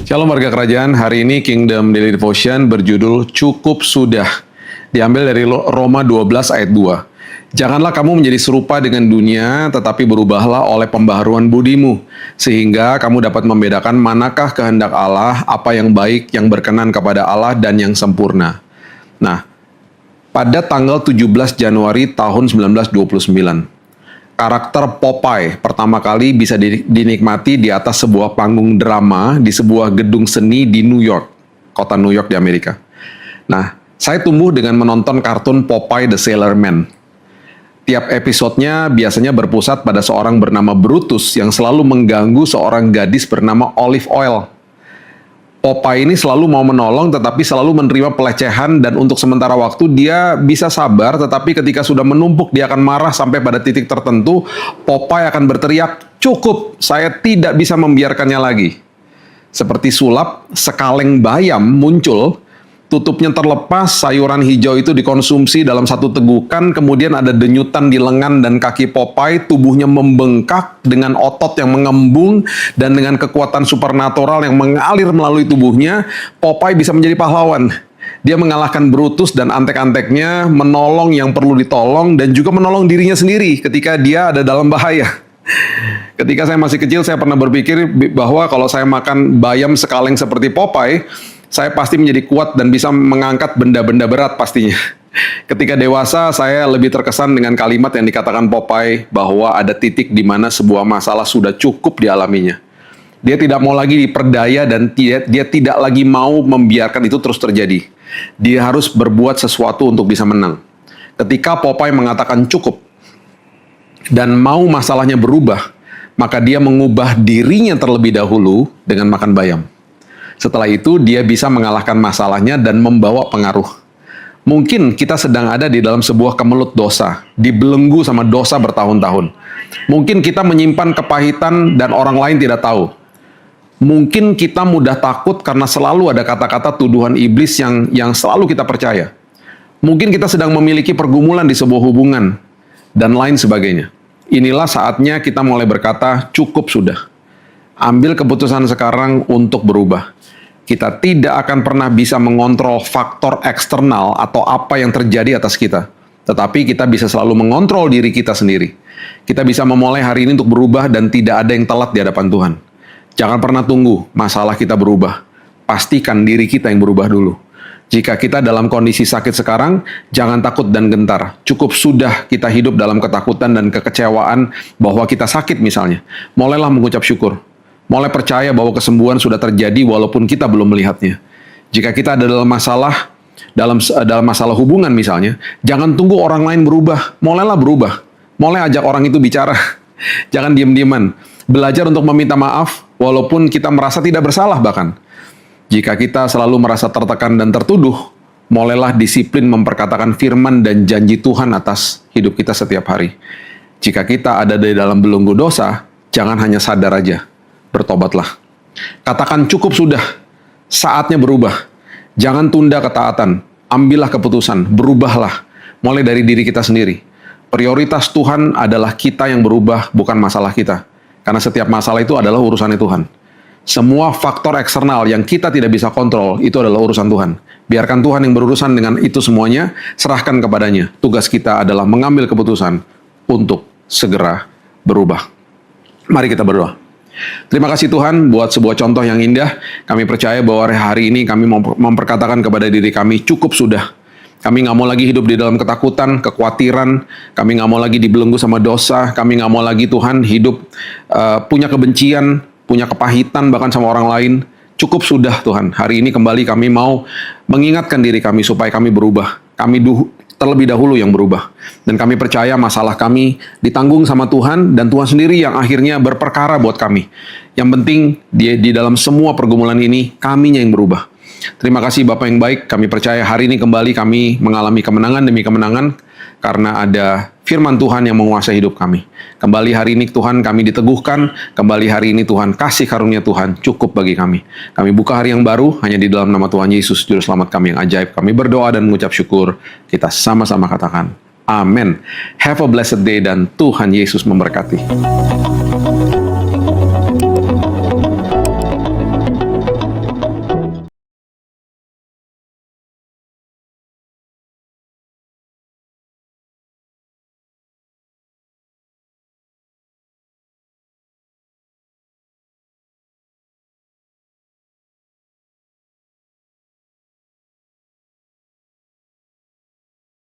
Shalom warga kerajaan, hari ini Kingdom Daily Devotion berjudul Cukup Sudah. Diambil dari Roma 12 ayat 2. Janganlah kamu menjadi serupa dengan dunia, tetapi berubahlah oleh pembaharuan budimu, sehingga kamu dapat membedakan manakah kehendak Allah, apa yang baik, yang berkenan kepada Allah, dan yang sempurna. Nah, pada tanggal 17 Januari tahun 1929, karakter Popeye pertama kali bisa dinikmati di atas sebuah panggung drama di sebuah gedung seni di New York, kota New York di Amerika. Nah, saya tumbuh dengan menonton kartun Popeye the Sailor Man. Tiap episodenya biasanya berpusat pada seorang bernama Brutus yang selalu mengganggu seorang gadis bernama Olive Oyl. Popeye ini selalu mau menolong tetapi selalu menerima pelecehan, dan untuk sementara waktu dia bisa sabar, tetapi ketika sudah menumpuk dia akan marah sampai pada titik tertentu. Popeye akan berteriak, "Cukup, saya tidak bisa membiarkannya lagi." Seperti sulap, sekaleng bayam muncul, tutupnya terlepas, sayuran hijau itu dikonsumsi dalam satu tegukan, kemudian ada denyutan di lengan dan kaki Popeye, tubuhnya membengkak dengan otot yang mengembung, dan dengan kekuatan supernatural yang mengalir melalui tubuhnya, Popeye bisa menjadi pahlawan. Dia mengalahkan Brutus dan antek-anteknya, menolong yang perlu ditolong, dan juga menolong dirinya sendiri ketika dia ada dalam bahaya. Ketika saya masih kecil, saya pernah berpikir bahwa kalau saya makan bayam sekaleng seperti Popeye, saya pasti menjadi kuat dan bisa mengangkat benda-benda berat pastinya. Ketika dewasa, saya lebih terkesan dengan kalimat yang dikatakan Popeye bahwa ada titik di mana sebuah masalah sudah cukup dialaminya. Dia tidak mau lagi diperdaya dan dia tidak lagi mau membiarkan itu terus terjadi. Dia harus berbuat sesuatu untuk bisa menang. Ketika Popeye mengatakan cukup dan mau masalahnya berubah, maka dia mengubah dirinya terlebih dahulu dengan makan bayam. Setelah itu, dia bisa mengalahkan masalahnya dan membawa pengaruh. Mungkin kita sedang ada di dalam sebuah kemelut dosa, dibelenggu sama dosa bertahun-tahun. Mungkin kita menyimpan kepahitan dan orang lain tidak tahu. Mungkin kita mudah takut karena selalu ada kata-kata tuduhan iblis yang selalu kita percaya. Mungkin kita sedang memiliki pergumulan di sebuah hubungan, dan lain sebagainya. Inilah saatnya kita mulai berkata, cukup sudah. Ambil keputusan sekarang untuk berubah. Kita tidak akan pernah bisa mengontrol faktor eksternal atau apa yang terjadi atas kita. Tetapi kita bisa selalu mengontrol diri kita sendiri. Kita bisa memulai hari ini untuk berubah dan tidak ada yang telat di hadapan Tuhan. Jangan pernah tunggu masalah kita berubah. Pastikan diri kita yang berubah dulu. Jika kita dalam kondisi sakit sekarang, jangan takut dan gentar. Cukup sudah kita hidup dalam ketakutan dan kekecewaan bahwa kita sakit misalnya. Mulailah mengucap syukur. Mulai percaya bahwa kesembuhan sudah terjadi walaupun kita belum melihatnya. Jika kita ada dalam masalah hubungan misalnya, jangan tunggu orang lain berubah. Mulailah berubah. Mulai ajak orang itu bicara. Jangan diam-diaman. Belajar untuk meminta maaf walaupun kita merasa tidak bersalah bahkan. Jika kita selalu merasa tertekan dan tertuduh, mulailah disiplin memperkatakan firman dan janji Tuhan atas hidup kita setiap hari. Jika kita ada di dalam belenggu dosa, jangan hanya sadar aja. Bertobatlah. Katakan cukup sudah. Saatnya berubah. Jangan tunda ketaatan. Ambillah keputusan. Berubahlah. Mulai dari diri kita sendiri. Prioritas Tuhan adalah kita yang berubah, bukan masalah kita. Karena setiap masalah itu adalah urusannya Tuhan. Semua faktor eksternal yang kita tidak bisa kontrol, itu adalah urusan Tuhan. Biarkan Tuhan yang berurusan dengan itu semuanya, serahkan kepadanya. Tugas kita adalah mengambil keputusan untuk segera berubah. Mari kita berdoa. Terima kasih Tuhan buat sebuah contoh yang indah. Kami percaya bahwa hari ini kami mau memperkatakan kepada diri kami, cukup sudah. Kami nggak mau lagi hidup di dalam ketakutan, kekhawatiran. Kami nggak mau lagi dibelenggu sama dosa. Kami nggak mau lagi Tuhan hidup punya kebencian, punya kepahitan bahkan sama orang lain. Cukup sudah Tuhan. Hari ini kembali kami mau mengingatkan diri kami supaya kami berubah. Kami terlebih dahulu yang berubah. Dan kami percaya masalah kami ditanggung sama Tuhan, dan Tuhan sendiri yang akhirnya berperkara buat kami. Yang penting di dalam semua pergumulan ini, kaminya yang berubah. Terima kasih Bapak yang baik, kami percaya hari ini kembali kami mengalami kemenangan demi kemenangan, karena ada firman Tuhan yang menguasai hidup kami. Kembali hari ini Tuhan kami diteguhkan, kembali hari ini Tuhan kasih karunia Tuhan cukup bagi kami. Kami buka hari yang baru hanya di dalam nama Tuhan Yesus, Juru Selamat kami yang ajaib. Kami berdoa dan mengucap syukur, kita sama-sama katakan, Amin. Have a blessed day dan Tuhan Yesus memberkati.